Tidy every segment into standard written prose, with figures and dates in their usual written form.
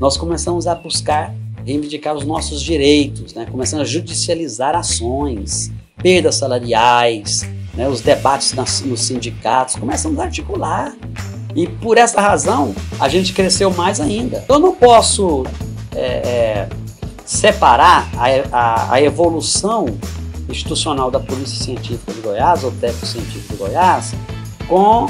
nós começamos a buscar reivindicar os nossos direitos, né? Começamos a judicializar ações, perdas salariais, né? Os debates nos sindicatos, começamos a articular. E por essa razão, a gente cresceu mais ainda. Eu não posso separar a evolução institucional da Polícia Científica de Goiás, ou Técnico Científico de Goiás, com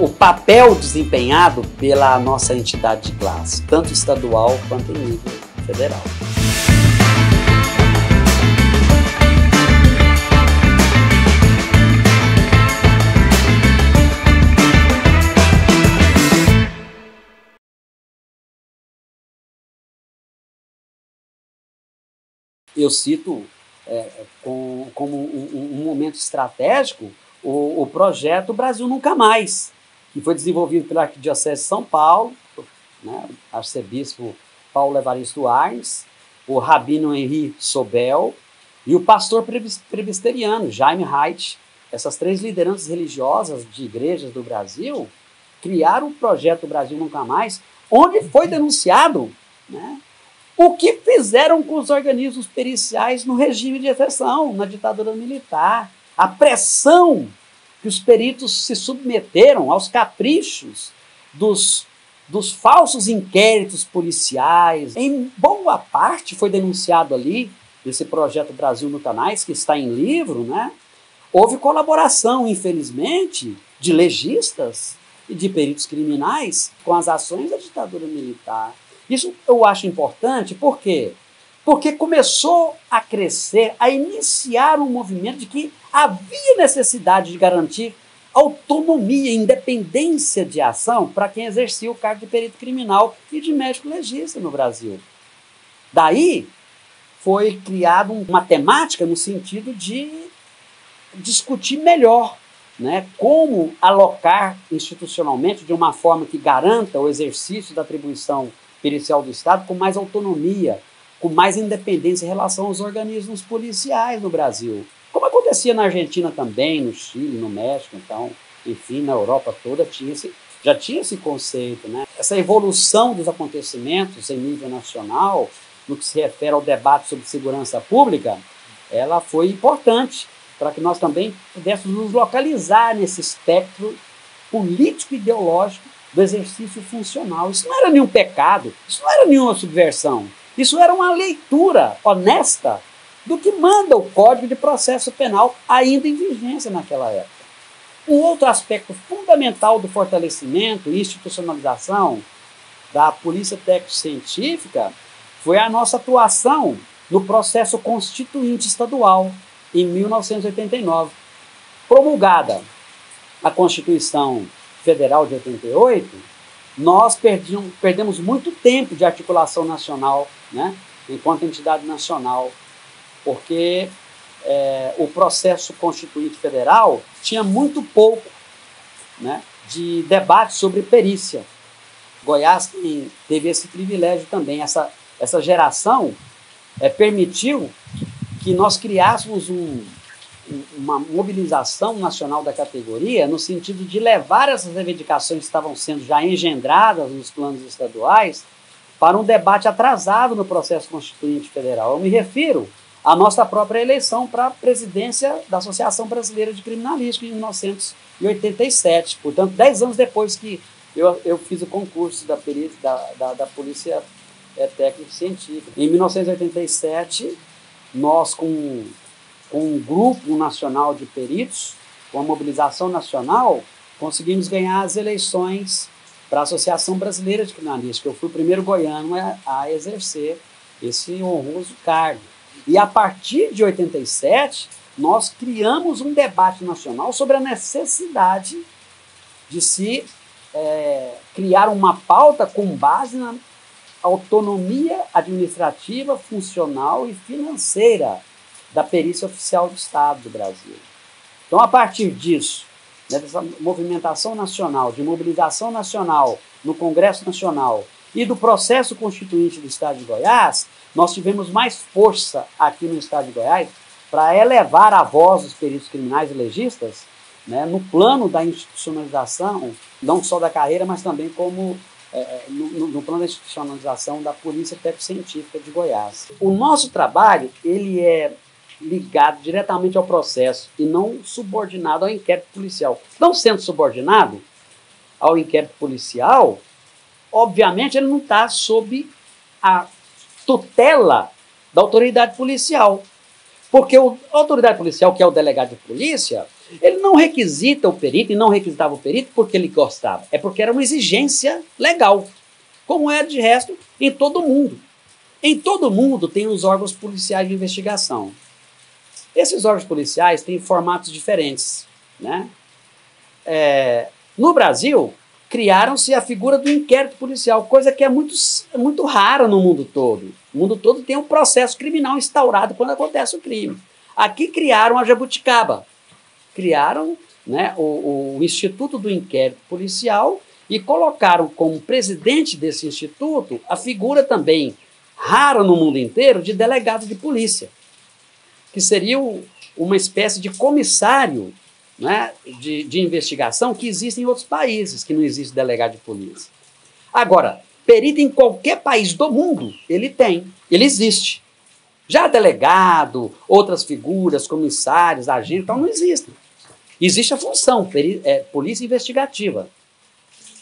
o papel desempenhado pela nossa entidade de classe, tanto estadual quanto em nível federal. Eu cito como um momento estratégico o projeto Brasil Nunca Mais, que foi desenvolvido pela Arquidiocese de São Paulo, né, arcebispo Paulo Evaristo Arnes, o rabino Henri Sobel e o pastor presbiteriano Jaime Haidt. Essas três lideranças religiosas de igrejas do Brasil criaram o projeto Brasil Nunca Mais, onde foi denunciado, né, o que fizeram com os organismos periciais no regime de exceção, na ditadura militar. A pressão que os peritos se submeteram aos caprichos dos falsos inquéritos policiais. Em boa parte foi denunciado ali, desse projeto Brasil Nunca Mais, que está em livro, né? Houve colaboração, infelizmente, de legistas e de peritos criminais com as ações da ditadura militar. Isso eu acho importante, por quê? Porque começou a crescer, a iniciar um movimento de que havia necessidade de garantir autonomia e independência de ação para quem exercia o cargo de perito criminal e de médico legista no Brasil. Daí foi criada uma temática no sentido de discutir melhor, né, como alocar institucionalmente de uma forma que garanta o exercício da atribuição pericial do Estado com mais autonomia, com mais independência em relação aos organismos policiais no Brasil. Como acontecia na Argentina também, no Chile, no México, então, enfim, na Europa toda já tinha esse conceito, né? Essa evolução dos acontecimentos em nível nacional, no que se refere ao debate sobre segurança pública, ela foi importante para que nós também pudéssemos nos localizar nesse espectro político-ideológico do exercício funcional. Isso não era nenhum pecado, isso não era nenhuma subversão. Isso era uma leitura honesta do que manda o Código de Processo Penal, ainda em vigência naquela época. Um outro aspecto fundamental do fortalecimento e institucionalização da Polícia Técnico-Científica foi a nossa atuação no processo constituinte estadual, em 1989. Promulgada a Constituição Federal de 88, nós perdemos muito tempo de articulação nacional, né, enquanto entidade nacional, porque o processo constituinte federal tinha muito pouco, né, de debate sobre perícia. Goiás teve esse privilégio também. Essa geração permitiu que nós criássemos uma mobilização nacional da categoria no sentido de levar essas reivindicações que estavam sendo já engendradas nos planos estaduais para um debate atrasado no processo constituinte federal. Eu me refiro à nossa própria eleição para a presidência da Associação Brasileira de Criminalística em 1987, portanto, 10 anos depois que eu fiz o concurso da Polícia Técnico-Científica. Em 1987, nós, com um grupo nacional de peritos, com a mobilização nacional, conseguimos ganhar as eleições para a Associação Brasileira de Criminalística. Eu fui o primeiro goiano a exercer esse honroso cargo. E a partir de 87, nós criamos um debate nacional sobre a necessidade de se criar uma pauta com base na autonomia administrativa, funcional e financeira da perícia oficial do Estado do Brasil. Então, a partir disso, né, dessa movimentação nacional, de mobilização nacional no Congresso Nacional e do processo constituinte do Estado de Goiás, nós tivemos mais força aqui no Estado de Goiás para elevar a voz dos peritos criminais e legistas, né, no plano da institucionalização, não só da carreira, mas também como no plano de institucionalização da Polícia Técnico-Científica de Goiás. O nosso trabalho, ele é ligado diretamente ao processo e não subordinado ao inquérito policial. Não sendo subordinado ao inquérito policial, obviamente ele não está sob a tutela da autoridade policial. Porque a autoridade policial, que é o delegado de polícia, ele não requisita o perito e não requisitava o perito porque ele gostava. É porque era uma exigência legal, como é de resto em todo mundo. Em todo mundo tem os órgãos policiais de investigação. Esses órgãos policiais têm formatos diferentes, né? No Brasil, criaram-se a figura do inquérito policial, coisa que é muito rara no mundo todo. O mundo todo tem um processo criminal instaurado quando acontece o crime. Aqui criaram a jabuticaba. Criaram, né, o Instituto do Inquérito Policial e colocaram como presidente desse instituto a figura também rara no mundo inteiro de delegado de polícia, que seria uma espécie de comissário, né, de investigação que existe em outros países, que não existe delegado de polícia. Agora, perito em qualquer país do mundo, ele existe. Já delegado, outras figuras, comissários, agentes, então não existem. Existe a função, polícia investigativa,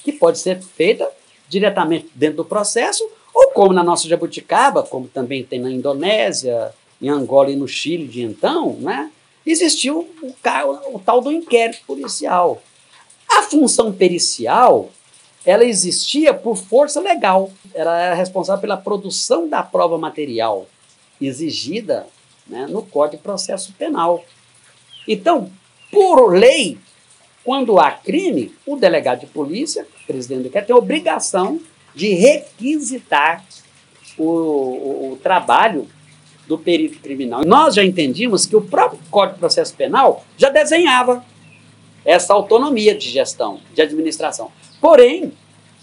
que pode ser feita diretamente dentro do processo, ou como na nossa jabuticaba, como também tem na Indonésia, em Angola e no Chile de então, né, existiu o tal do inquérito policial. A função pericial, ela existia por força legal. Ela era responsável pela produção da prova material exigida, né, no Código de Processo Penal. Então, por lei, quando há crime, o delegado de polícia, presidente do inquérito, tem a obrigação de requisitar o trabalho do perito criminal. Nós já entendíamos que o próprio Código de Processo Penal já desenhava essa autonomia de gestão, de administração. Porém,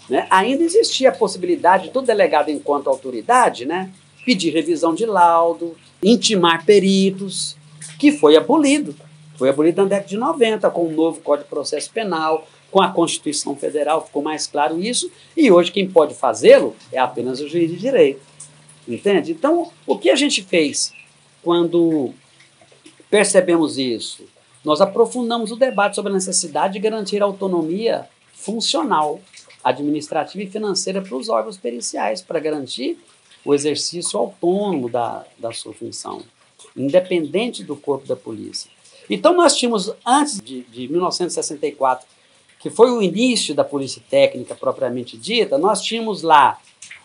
né, ainda existia a possibilidade do delegado, enquanto autoridade, né, pedir revisão de laudo, intimar peritos, que foi abolido. Foi abolido na década de 90, com o novo Código de Processo Penal, com a Constituição Federal, ficou mais claro isso, e hoje quem pode fazê-lo é apenas o juiz de direito. Entende? Então, o que a gente fez quando percebemos isso? Nós aprofundamos o debate sobre a necessidade de garantir autonomia funcional, administrativa e financeira para os órgãos periciais, para garantir o exercício autônomo da sua função, independente do corpo da polícia. Então, nós tínhamos, antes de 1964, que foi o início da polícia técnica propriamente dita, nós tínhamos lá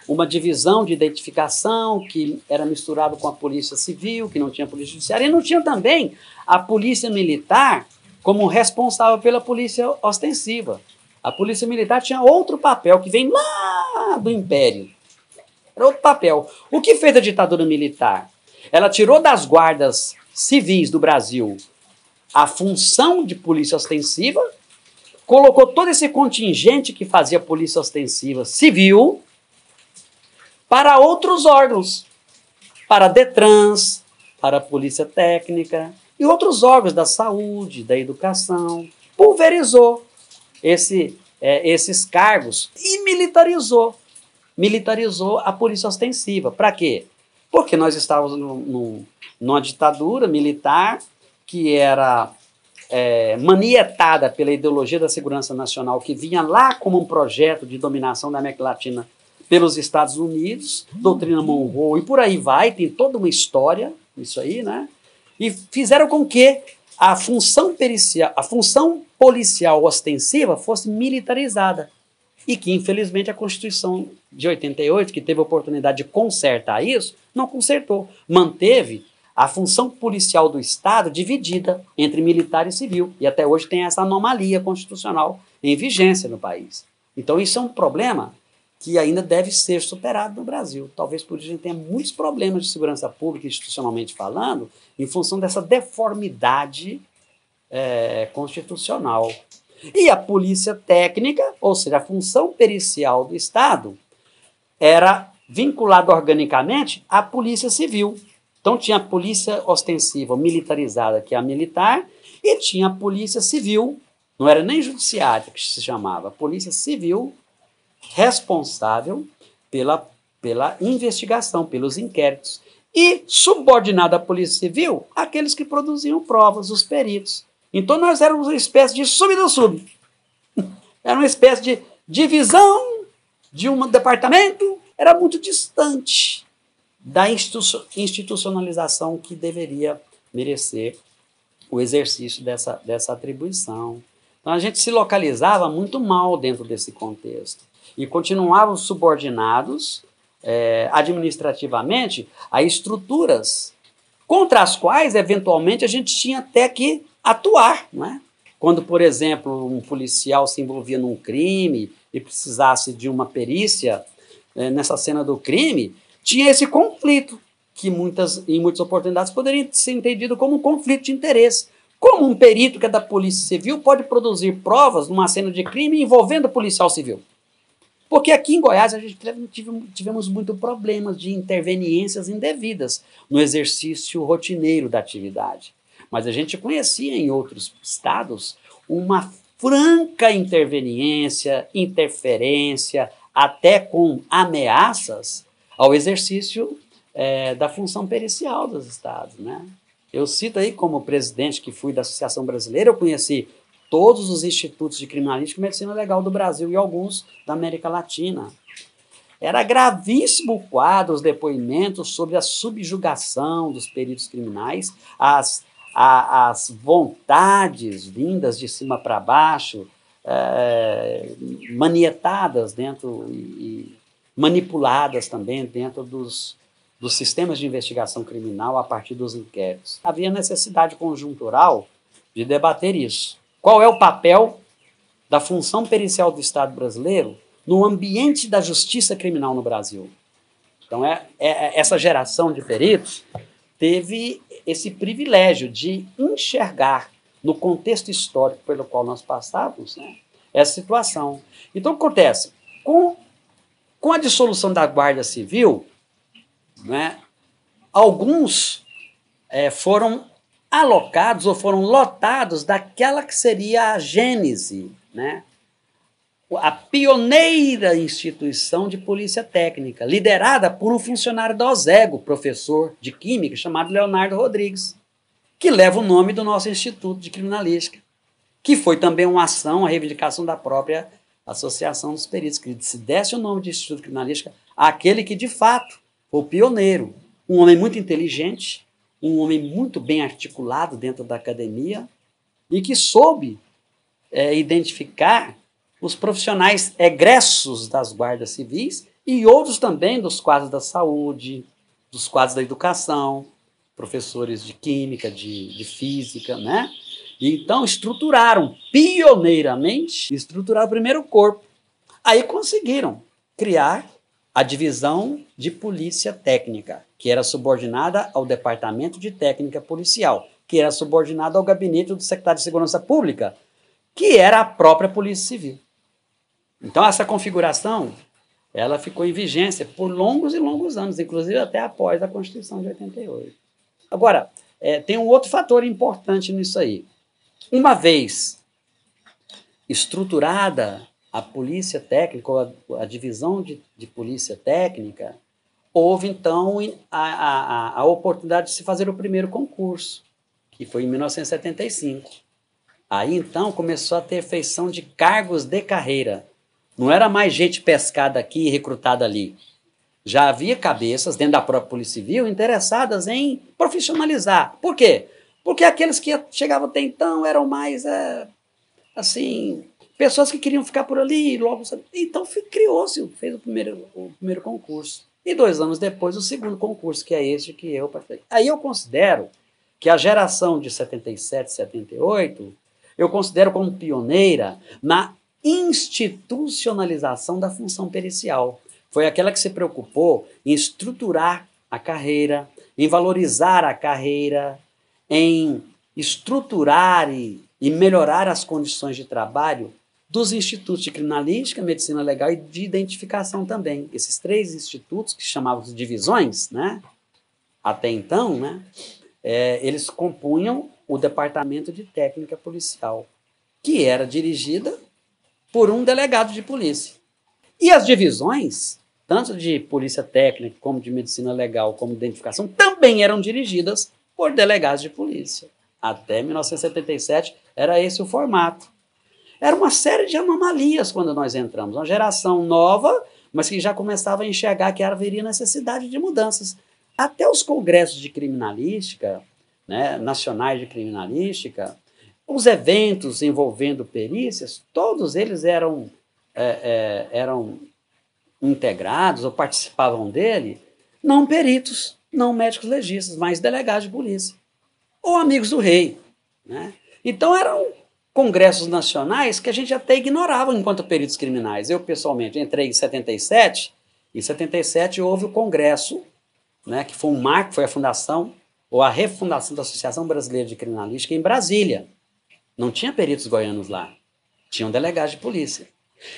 uma divisão de identificação que era misturado com a polícia civil, que não tinha polícia judiciária, e não tinha também a polícia militar como responsável pela polícia ostensiva. A polícia militar tinha outro papel, que vem lá do Império. Era outro papel. O que fez a ditadura militar? Ela tirou das guardas civis do Brasil a função de polícia ostensiva, colocou todo esse contingente que fazia polícia ostensiva civil para outros órgãos, para Detrans, para a polícia técnica e outros órgãos da saúde, da educação. Pulverizou esses cargos e militarizou a polícia ostensiva. Para quê? Porque nós estávamos numa ditadura militar que era manietada pela ideologia da segurança nacional, que vinha lá como um projeto de dominação da América Latina pelos Estados Unidos, doutrina Monroe e por aí vai, tem toda uma história isso aí, né? E fizeram com que a função policial ostensiva fosse militarizada. E que, infelizmente, a Constituição de 88, que teve a oportunidade de consertar isso, não consertou. Manteve a função policial do Estado dividida entre militar e civil. E até hoje tem essa anomalia constitucional em vigência no país. Então isso é um problema que ainda deve ser superado no Brasil. Talvez por isso a gente tenha muitos problemas de segurança pública, institucionalmente falando, em função dessa deformidade constitucional. E a polícia técnica, ou seja, a função pericial do Estado, era vinculada organicamente à polícia civil. Então tinha a polícia ostensiva militarizada, que é a militar, e tinha a polícia civil, não era nem judiciária que se chamava, polícia civil, responsável pela investigação, pelos inquéritos. E subordinado à Polícia Civil, aqueles que produziam provas, os peritos. Então nós éramos uma espécie de sub do sub. Era uma espécie de divisão de um departamento, era muito distante da institucionalização que deveria merecer o exercício dessa atribuição. Então a gente se localizava muito mal dentro desse contexto e continuávamos subordinados administrativamente a estruturas contra as quais, eventualmente, a gente tinha até que atuar, não é? Quando, por exemplo, um policial se envolvia num crime e precisasse de uma perícia nessa cena do crime, tinha esse conflito, que em muitas oportunidades poderia ser entendido como um conflito de interesse. Como um perito que é da Polícia Civil pode produzir provas numa cena de crime envolvendo policial civil? Porque aqui em Goiás a gente tivemos muito problemas de interveniências indevidas no exercício rotineiro da atividade. Mas a gente conhecia em outros estados uma franca interveniência, interferência, até com ameaças ao exercício da função pericial dos estados, né? Eu cito aí como presidente que fui da Associação Brasileira, eu conheci todos os institutos de criminalística e medicina legal do Brasil e alguns da América Latina. Era gravíssimo o quadro, os depoimentos sobre a subjugação dos peritos criminais, as vontades vindas de cima para baixo, manietadas dentro e manipuladas também dentro dos sistemas de investigação criminal a partir dos inquéritos. Havia necessidade conjuntural de debater isso. Qual é o papel da função pericial do Estado brasileiro no ambiente da justiça criminal no Brasil? Então, essa geração de peritos teve esse privilégio de enxergar no contexto histórico pelo qual nós passávamos, né, essa situação. Então, o que acontece? Com a dissolução da Guarda Civil, né, alguns foram alocados ou foram lotados daquela que seria a gênese, né, a pioneira instituição de polícia técnica, liderada por um funcionário da OSEGO, professor de química, chamado Leonardo Rodrigues, que leva o nome do nosso Instituto de Criminalística, que foi também uma ação, uma reivindicação da própria Associação dos Peritos, que se desse o nome de Instituto de Criminalística àquele que, de fato, foi o pioneiro, um homem muito inteligente, um homem muito bem articulado dentro da academia e que soube identificar os profissionais egressos das guardas civis e outros também dos quadros da saúde, dos quadros da educação, professores de química, de física, né? E então estruturaram pioneiramente, estruturaram o primeiro corpo. Aí conseguiram criar a divisão de polícia técnica, que era subordinada ao Departamento de Técnica Policial, que era subordinado ao gabinete do secretário de Segurança Pública, que era a própria Polícia Civil. Então, essa configuração, ela ficou em vigência por longos e longos anos, inclusive até após a Constituição de 88. Agora, tem um outro fator importante nisso aí. Uma vez estruturada a polícia técnica, ou a divisão de polícia técnica, houve, então, a oportunidade de se fazer o primeiro concurso, que foi em 1975. Aí, então, começou a ter feição de cargos de carreira. Não era mais gente pescada aqui e recrutada ali. Já havia cabeças dentro da própria Polícia Civil interessadas em profissionalizar. Por quê? Porque aqueles que chegavam até então eram mais, pessoas que queriam ficar por ali. Logo, então criou-se, fez o primeiro concurso. E 2 anos depois, o segundo concurso, que é este que eu participei. Aí eu considero que a geração de 77, 78, eu considero como pioneira na institucionalização da função pericial. Foi aquela que se preocupou em estruturar a carreira, em valorizar a carreira, em estruturar e melhorar as condições de trabalho dos institutos de criminalística, medicina legal e de identificação também. Esses 3 institutos, que chamavam de divisões, né, até então, né, eles compunham o Departamento de Técnica Policial, que era dirigida por um delegado de polícia. E as divisões, tanto de polícia técnica, como de medicina legal, como de identificação, também eram dirigidas por delegados de polícia. Até 1977 era esse o formato. Era uma série de anomalias quando nós entramos. Uma geração nova, mas que já começava a enxergar que haveria necessidade de mudanças. Até os congressos de criminalística, né, nacionais de criminalística, os eventos envolvendo perícias, todos eles eram integrados ou participavam dele, não peritos, não médicos legistas, mas delegados de polícia, ou amigos do rei. Né? Então eram congressos nacionais que a gente até ignorava enquanto peritos criminais. Eu, pessoalmente, entrei em 77, em 77 houve o congresso, né, que foi um marco, foi a fundação, ou a refundação da Associação Brasileira de Criminalística em Brasília. Não tinha peritos goianos lá, tinham delegados de polícia.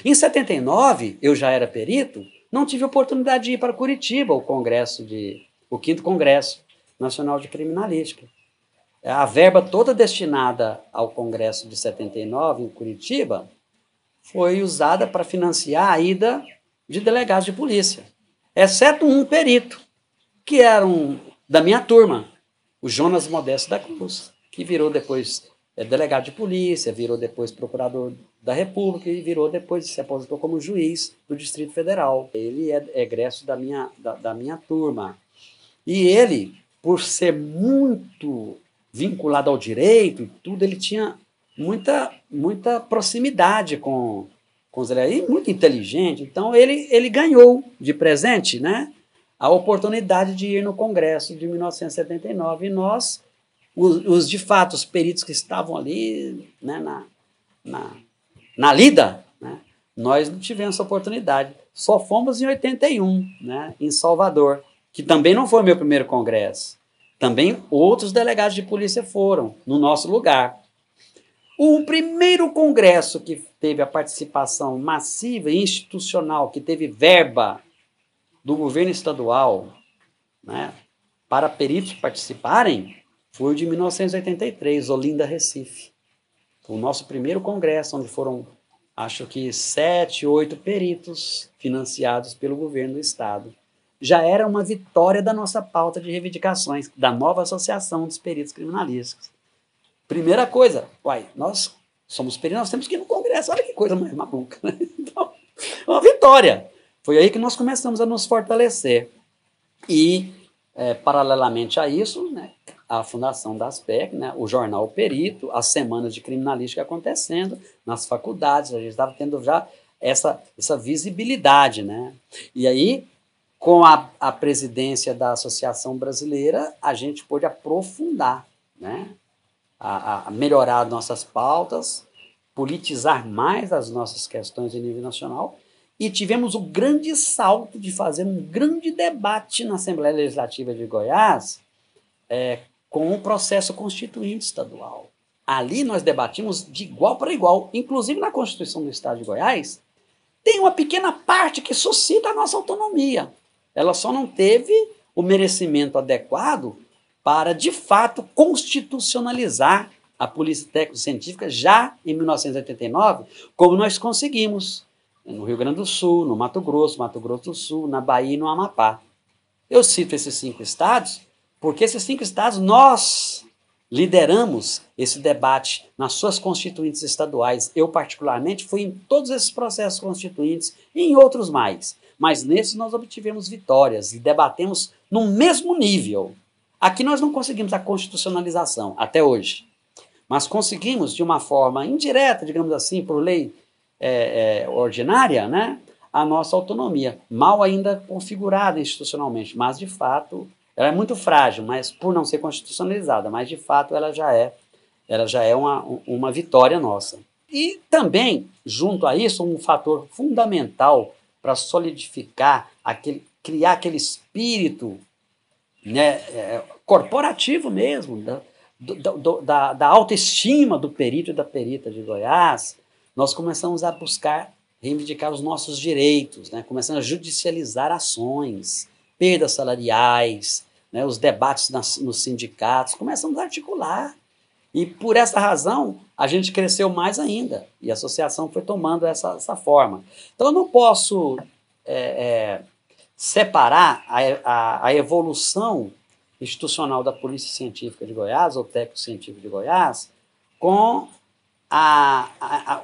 Em 79, eu já era perito, não tive oportunidade de ir para Curitiba, o 5º Congresso Nacional de Criminalística. A verba toda destinada ao Congresso de 79, em Curitiba, foi usada para financiar a ida de delegados de polícia, exceto um perito, que era da minha turma, o Jonas Modesto da Cruz, que virou depois delegado de polícia, virou depois procurador da República e virou depois, se aposentou como juiz do Distrito Federal. Ele é egresso da minha turma. E ele, por ser muito vinculado ao direito e tudo, ele tinha muita proximidade com os delegados, e muito inteligente. Então, ele ganhou de presente, né, a oportunidade de ir no Congresso de 1979. E nós, de fato, os peritos que estavam ali, né, na lida, né, nós não tivemos essa oportunidade. Só fomos em 81, né, em Salvador, que também não foi o meu primeiro congresso. Também outros delegados de polícia foram, no nosso lugar. O primeiro congresso que teve a participação massiva e institucional, que teve verba do governo estadual, né, para peritos participarem, foi o de 1983, Olinda, Recife. Foi o nosso primeiro congresso, onde foram, acho que 7, 8 peritos financiados pelo governo do estado. Já era uma vitória da nossa pauta de reivindicações, da nova Associação dos Peritos Criminalísticos. Primeira coisa, nós somos peritos, nós temos que ir no congresso, olha que coisa mais maluca. Né? Então, uma vitória. Foi aí que nós começamos a nos fortalecer. E, paralelamente a isso, né, a fundação da ASPEC, né, o jornal Perito, as semanas de criminalística acontecendo nas faculdades, a gente estava tendo já essa visibilidade. Né? E aí, com a presidência da Associação Brasileira, a gente pôde aprofundar, né, a melhorar nossas pautas, politizar mais as nossas questões em nível nacional, e tivemos o grande salto de fazer um grande debate na Assembleia Legislativa de Goiás com o processo constituinte estadual. Ali nós debatimos de igual para igual, inclusive na Constituição do Estado de Goiás, tem uma pequena parte que suscita a nossa autonomia. Ela só não teve o merecimento adequado para, de fato, constitucionalizar a Polícia Técnico-Científica já em 1989, como nós conseguimos no Rio Grande do Sul, no Mato Grosso do Sul, na Bahia e no Amapá. Eu cito esses 5 estados porque esses 5 estados nós lideramos esse debate nas suas constituintes estaduais. Eu, particularmente, fui em todos esses processos constituintes e em outros mais. Mas nesses nós obtivemos vitórias e debatemos no mesmo nível. Aqui nós não conseguimos a constitucionalização, até hoje. Mas conseguimos, de uma forma indireta, digamos assim, por lei ordinária, né, a nossa autonomia. Mal ainda configurada institucionalmente, mas de fato, ela é muito frágil, mas por não ser constitucionalizada, mas de fato ela já é uma vitória nossa. E também, junto a isso, um fator fundamental para solidificar, criar aquele espírito, né, corporativo mesmo, da autoestima do perito e da perita de Goiás, nós começamos a buscar reivindicar os nossos direitos, né? Começamos a judicializar ações, perdas salariais, né? Os debates nos sindicatos, começamos a articular. E por essa razão, a gente cresceu mais ainda, e a associação foi tomando essa forma. Então, eu não posso separar a evolução institucional da Polícia Científica de Goiás, ou Técnico Científico de Goiás, com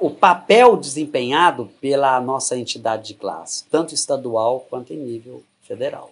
o papel desempenhado pela nossa entidade de classe, tanto estadual quanto em nível federal.